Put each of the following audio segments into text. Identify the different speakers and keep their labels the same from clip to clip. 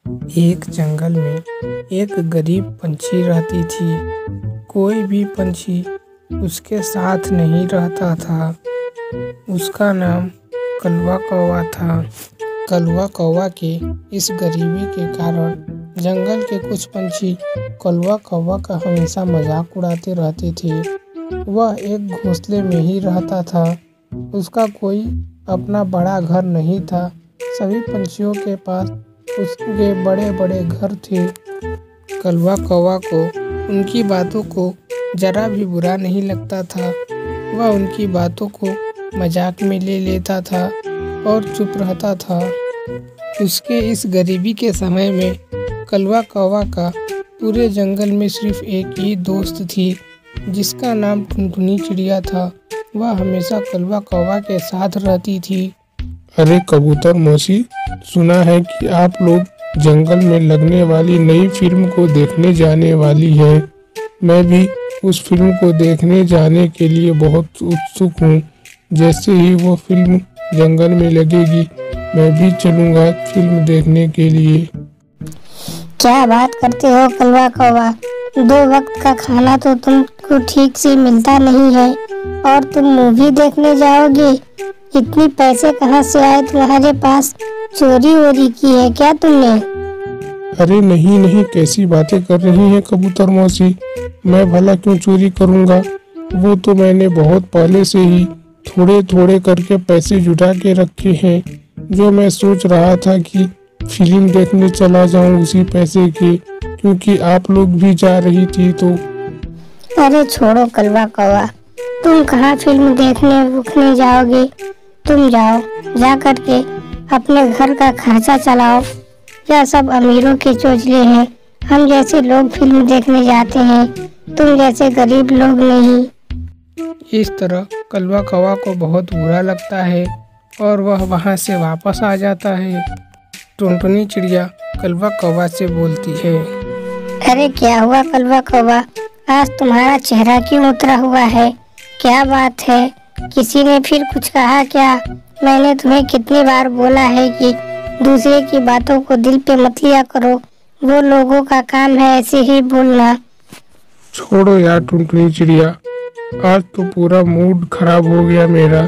Speaker 1: एक जंगल में एक गरीब पंछी रहती थी। कोई भी पंछी उसके साथ नहीं रहता था। उसका नाम कलवा कौवा था। कलवा कौवा के इस गरीबी के कारण जंगल के कुछ पंछी कलवा कौवा का हमेशा मजाक उड़ाते रहते थे। वह एक घोंसले में ही रहता था। उसका कोई अपना बड़ा घर नहीं था। सभी पंछियों के पास उसके बड़े बड़े घर थे। कलवा कौवा को उनकी बातों को जरा भी बुरा नहीं लगता था। वह उनकी बातों को मजाक में ले लेता था और चुप रहता था। उसके इस गरीबी के समय में कलवा कौवा का पूरे जंगल में सिर्फ एक ही दोस्त थी, जिसका नाम टुनटुनी चिड़िया था। वह हमेशा कलवा कौवा के साथ रहती थी।
Speaker 2: अरे कबूतर मौसी, सुना है कि आप लोग जंगल में लगने वाली नई फिल्म को देखने जाने वाली है। मैं भी उस फिल्म को देखने जाने के लिए बहुत उत्सुक हूँ। जैसे ही वो फिल्म जंगल में लगेगी, मैं भी चलूँगा फिल्म देखने के लिए।
Speaker 3: क्या बात करते हो कलवा कौवा, 2 वक्त का खाना तो तुमको ठीक से मिलता नहीं है और तुम मूवी देखने जाओगे। इतनी पैसे कहाँ से आए तुम्हारे पास? चोरी वोरी की है क्या तुमने?
Speaker 2: अरे नहीं, कैसी बातें कर रही हैं कबूतर मौसी। मैं भला क्यों चोरी करूँगा। वो तो मैंने बहुत पहले से ही थोड़े थोड़े करके पैसे जुटा के रखे हैं, जो मैं सोच रहा था कि फिल्म देखने चला जाऊं उसी पैसे के, क्योंकि आप लोग भी जा रही थी तो।
Speaker 3: अरे छोड़ो कलवा कौवा, तुम कहाँ फिल्म देखने जाओगे। तुम जाओ, जा करके अपने घर का खर्चा चलाओ। यह सब अमीरों के चोचले हैं। हम जैसे लोग फिल्म देखने जाते हैं, तुम जैसे गरीब लोग नहीं।
Speaker 1: इस तरह कलवा कौवा को बहुत बुरा लगता है और वह वहाँ से वापस आ जाता है। टुनटुनी चिड़िया कलवा कौवा से बोलती है,
Speaker 3: अरे क्या हुआ कलवा कौवा, आज तुम्हारा चेहरा क्यों उतरा हुआ है? क्या बात है? किसी ने फिर कुछ कहा क्या? मैंने तुम्हें कितनी बार बोला है कि दूसरे की बातों को दिल पे मत लिया करो। वो लोगों का काम है ऐसे ही बोलना।
Speaker 2: छोड़ो यार टुनटुनी चिड़िया, आज तो पूरा मूड खराब हो गया मेरा।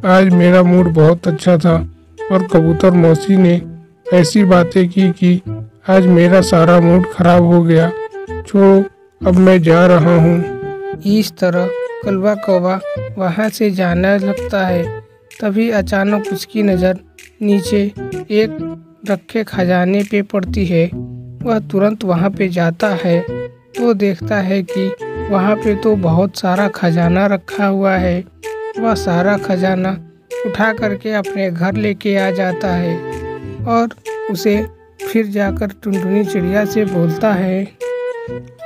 Speaker 2: आज मेरा मूड बहुत अच्छा था और कबूतर मौसी ने ऐसी बातें की कि आज मेरा सारा मूड खराब हो गया। छोड़ो, अब मैं जा रहा हूँ।
Speaker 1: इस तरह कलवा कौवा वहाँ से जाने लगता है। तभी अचानक उसकी नज़र नीचे एक रखे खजाने पे पड़ती है। वह तुरंत वहाँ पे जाता है तो देखता है कि वहाँ पे तो बहुत सारा खजाना रखा हुआ है। वह सारा खजाना उठा करके अपने घर लेके आ जाता है और उसे फिर जाकर टुनटुनी चिड़िया से बोलता है,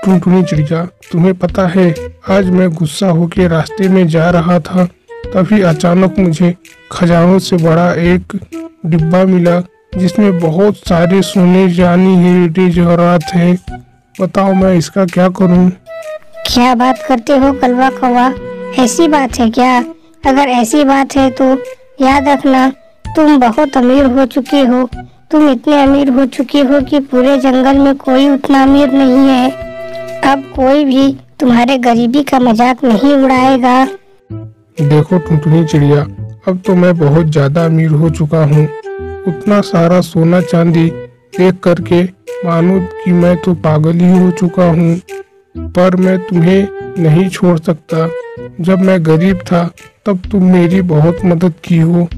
Speaker 2: टुनटुनी चिड़िया, तुम्हें पता है आज मैं गुस्सा होकर रास्ते में जा रहा था, तभी अचानक मुझे खजानों से बड़ा एक डिब्बा मिला, जिसमें बहुत सारे सोने चांदी हीरे जवाहरात हैं। बताओ मैं इसका क्या करूं?
Speaker 3: क्या बात करते हो कलवा कौवा, ऐसी बात है क्या? अगर ऐसी बात है तो याद रखना, तुम बहुत अमीर हो चुके हो। तुम इतने अमीर हो चुके हो कि पूरे जंगल में कोई उतना अमीर नहीं है। अब कोई भी तुम्हारे गरीबी का मजाक नहीं उड़ाएगा।
Speaker 2: देखो टुनटुनी चिड़िया, अब तो मैं बहुत ज्यादा अमीर हो चुका हूँ। उतना सारा सोना चांदी देख करके मानो कि मैं तो पागल ही हो चुका हूँ। पर मैं तुम्हें नहीं छोड़ सकता। जब मैं गरीब था तब तुम मेरी बहुत मदद की हो।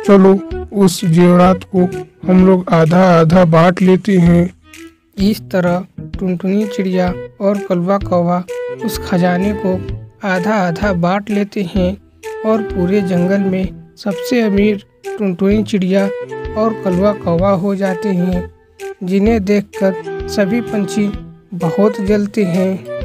Speaker 2: चलो उस जेवरात को हम लोग आधा आधा बांट लेते हैं।
Speaker 1: इस तरह टुनटुनी चिड़िया और कलवा कौवा उस खजाने को आधा आधा बांट लेते हैं और पूरे जंगल में सबसे अमीर टुनटुनी चिड़िया और कलवा कौवा हो जाते हैं, जिन्हें देखकर सभी पंछी बहुत जलते हैं।